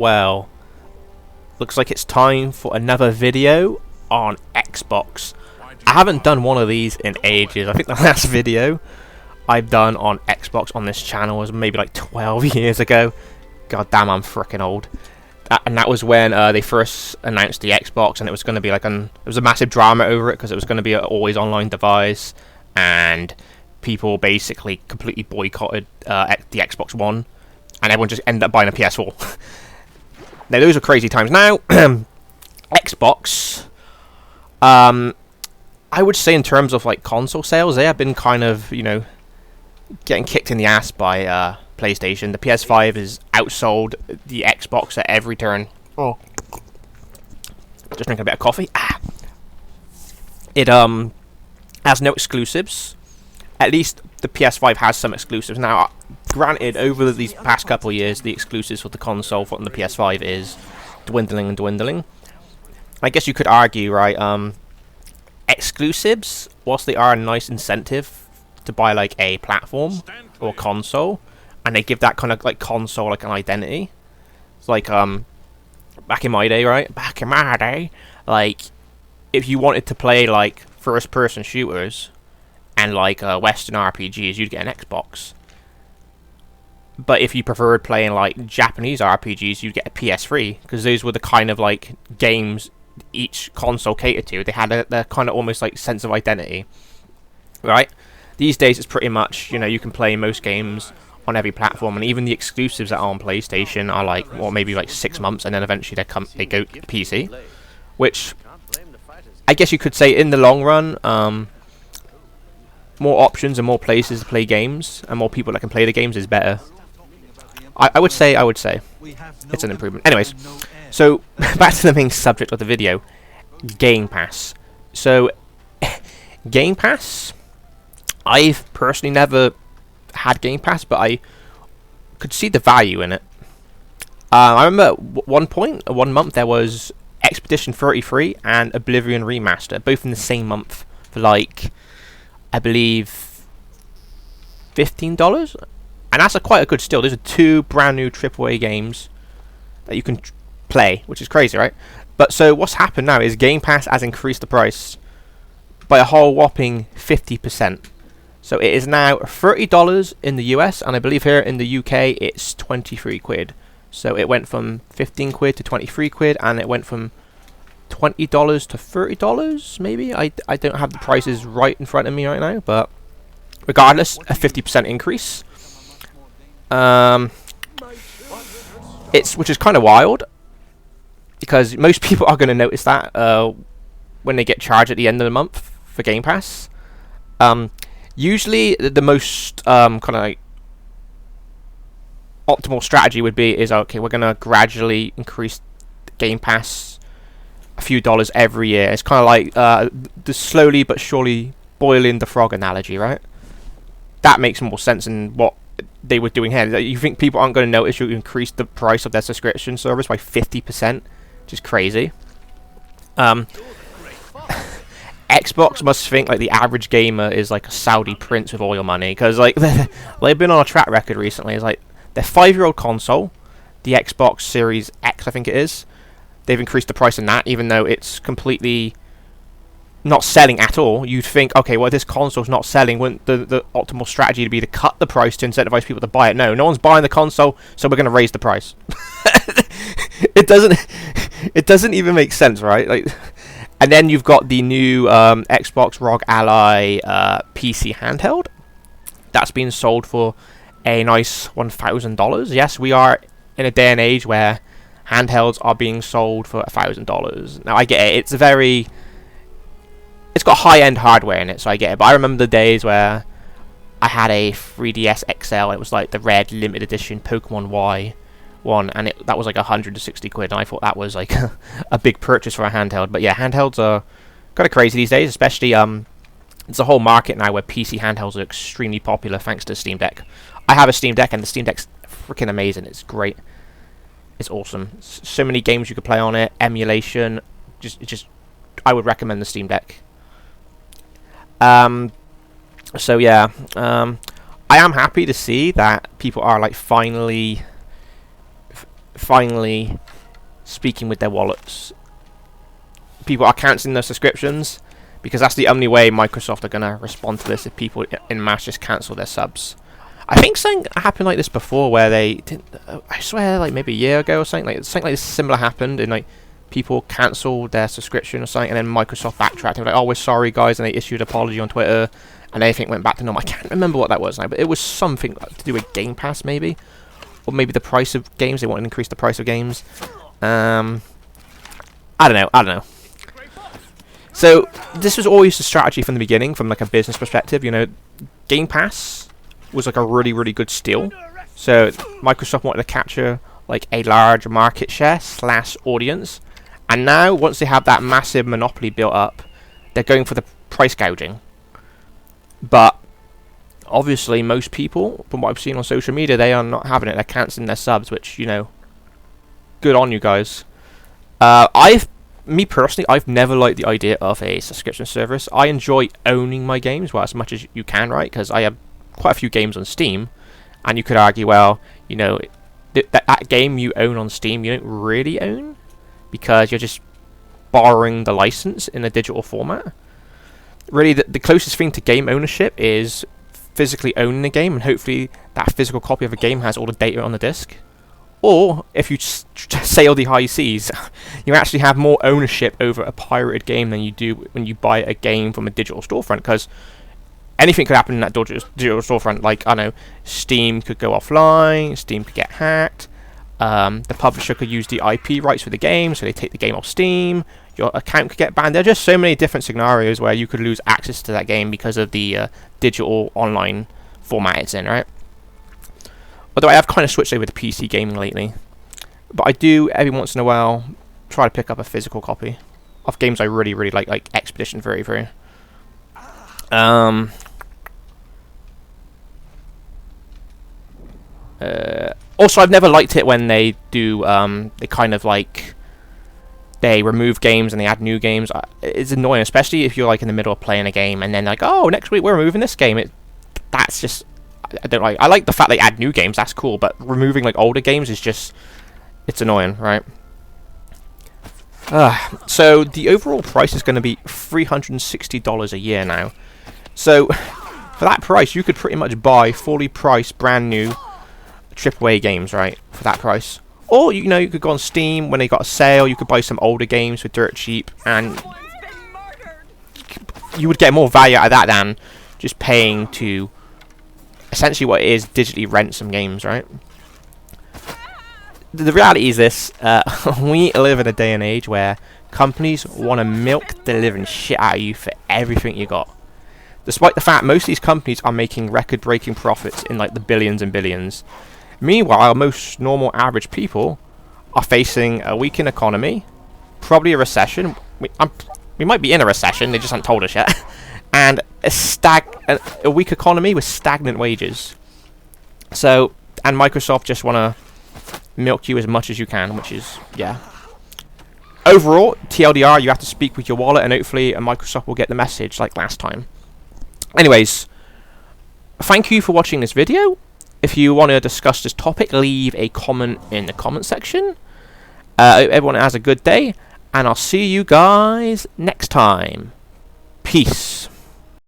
Well, looks like it's time for another video on Xbox. I haven't done one of these in ages. I think the last video I've done on Xbox on this channel was maybe like 12 years ago. God damn, I'm freaking old. And that was when they first announced the Xbox, and it was going to be like there was a massive drama over it because it was going to be an always online device, and people basically completely boycotted the Xbox One, and everyone just ended up buying a PS4. Now those are crazy times. Now Xbox, I would say in terms of like console sales, they have been kind of, you know, getting kicked in the ass by PlayStation. The PS5 is outsold the Xbox at every turn. Oh, just drinking a bit of coffee. It has no exclusives. At least the PS5 has some exclusives. Now, granted, over these past couple of years, the exclusives for the console from the PS5 is dwindling and dwindling. I guess you could argue, right, exclusives, whilst they are a nice incentive to buy like a platform or console, and they give that kind of like console like an identity. It's like back in my day, right? Back in my day, like if you wanted to play like first-person shooters and like Western RPGs, you'd get an Xbox. But if you preferred playing like Japanese RPGs, you'd get a PS3, because those were the kind of like games each console catered to. They had their kind of almost like sense of identity, right? These days it's pretty much, you know, you can play most games on every platform, and even the exclusives that are on PlayStation are like, or maybe like 6 months, and then eventually they go to PC, which I guess you could say in the long run, more options and more places to play games and more people that can play the games is better. I would say it's an improvement. Anyways, so back to the main subject of the video, Game Pass. So Game Pass, I've personally never had Game Pass, but I could see the value in it. I remember at one month there was Expedition 33 and Oblivion Remaster, both in the same month for like, I believe, $15, and that's quite a good steal. Those are two brand new AAA games that you can play, which is crazy, right? But so what's happened now is Game Pass has increased the price by a whole whopping 50%. So it is now $30 in the US, and I believe here in the UK it's 23 quid. So it went from 15 quid to 23 quid, and it went from $20 to $30, maybe? I don't have the prices right in front of me right now, but regardless, a 50% increase. Which is kind of wild, because most people are going to notice that when they get charged at the end of the month for Game Pass. Usually the most kind of like optimal strategy would be okay, we're going to gradually increase Game Pass a few dollars every year. It's kind of like the slowly but surely boiling the frog analogy, right? That makes more sense than what they were doing here. You think people aren't going to notice you increase the price of their subscription service by 50%, which is crazy. Xbox must think like the average gamer is like a Saudi prince with oil money, because like they've been on a track record recently. It's like their 5-year-old console, the Xbox Series X, I think it is. They've increased the price on that, even though it's completely not selling at all. You'd think, okay, well, this console's not selling, wouldn't the optimal strategy to be to cut the price to incentivize people to buy it? No one's buying the console, so we're going to raise the price. It doesn't even make sense, right? Like, and then you've got the new Xbox ROG Ally PC handheld that's being sold for a nice $1,000. Yes, we are in a day and age where handhelds are being sold for $1,000. Now I get it; it's got high-end hardware in it, so I get it. But I remember the days where I had a 3DS XL. It was like the red limited edition Pokemon Y one, and that was like 160 quid. And I thought that was like a big purchase for a handheld. But yeah, handhelds are kind of crazy these days, especially it's a whole market now where PC handhelds are extremely popular thanks to Steam Deck. I have a Steam Deck, and the Steam Deck's freaking amazing. It's great. It's awesome. So many games you could play on it. Emulation. Just I would recommend the Steam Deck. So yeah, I am happy to see that people are like finally finally speaking with their wallets. People are cancelling their subscriptions because that's the only way Microsoft are going to respond to this, if people in mass just cancel their subs. I think something happened like this before where they didn't, I swear, like maybe a year ago or something like this similar happened, and like people cancelled their subscription or something, and then Microsoft backtracked and were like, oh, we're sorry guys, and they issued an apology on Twitter, and everything went back to normal. I can't remember what that was now, but it was something to do with Game Pass maybe, or maybe the price of games. They want to increase the price of games. I don't know. So this was always the strategy from the beginning, from like a business perspective. You know, Game Pass was like a really, really good steal. So Microsoft wanted to capture like a large market share / audience, and now once they have that massive monopoly built up, they're going for the price gouging. But obviously most people, from what I've seen on social media, they are not having it. They're cancelling their subs, which, you know, good on you guys. Me personally, I've never liked the idea of a subscription service. I enjoy owning my games, well, as much as you can, right? Because I have quite a few games on Steam, and you could argue, well, you know, that game you own on Steam, you don't really own, because you're just borrowing the license in a digital format. Really, the closest thing to game ownership is physically owning a game, and hopefully that physical copy of a game has all the data on the disc. Or, if you sail the high seas, you actually have more ownership over a pirated game than you do when you buy a game from a digital storefront, because anything could happen in that digital storefront. Like, I don't know, Steam could go offline, Steam could get hacked, the publisher could use the IP rights for the game, so they take the game off Steam, your account could get banned. There are just so many different scenarios where you could lose access to that game because of the digital online format it's in, right? Although I have kind of switched over to PC gaming lately. But I do, every once in a while, try to pick up a physical copy of games I really, really like Expedition 33. Also, I've never liked it when they do, they kind of like, they remove games and they add new games. It's annoying, especially if you're like in the middle of playing a game and then like, oh, next week we're removing this game. That's just, I don't like. I like the fact they add new games, that's cool, but removing like older games is just, it's annoying, right? So the overall price is going to be $360 a year now. So for that price, you could pretty much buy fully priced, brand new AAA games, right? For that price. Or, you know, you could go on Steam when they got a sale. You could buy some older games for dirt cheap, and you would get more value out of that than just paying to essentially what it is, digitally rent some games, right? The reality is this, we live in a day and age where companies want to milk the living shit out of you for everything you got. Despite the fact most of these companies are making record-breaking profits in like the billions and billions. Meanwhile, most normal average people are facing a weakened economy, probably a recession. We might be in a recession, they just haven't told us yet. And a weak economy with stagnant wages. So, and Microsoft just want to milk you as much as you can, which is, yeah. Overall, TLDR, you have to speak with your wallet, and hopefully Microsoft will get the message like last time. Anyways, thank you for watching this video. If you want to discuss this topic, leave a comment in the comment section. Everyone has a good day, and I'll see you guys next time. Peace.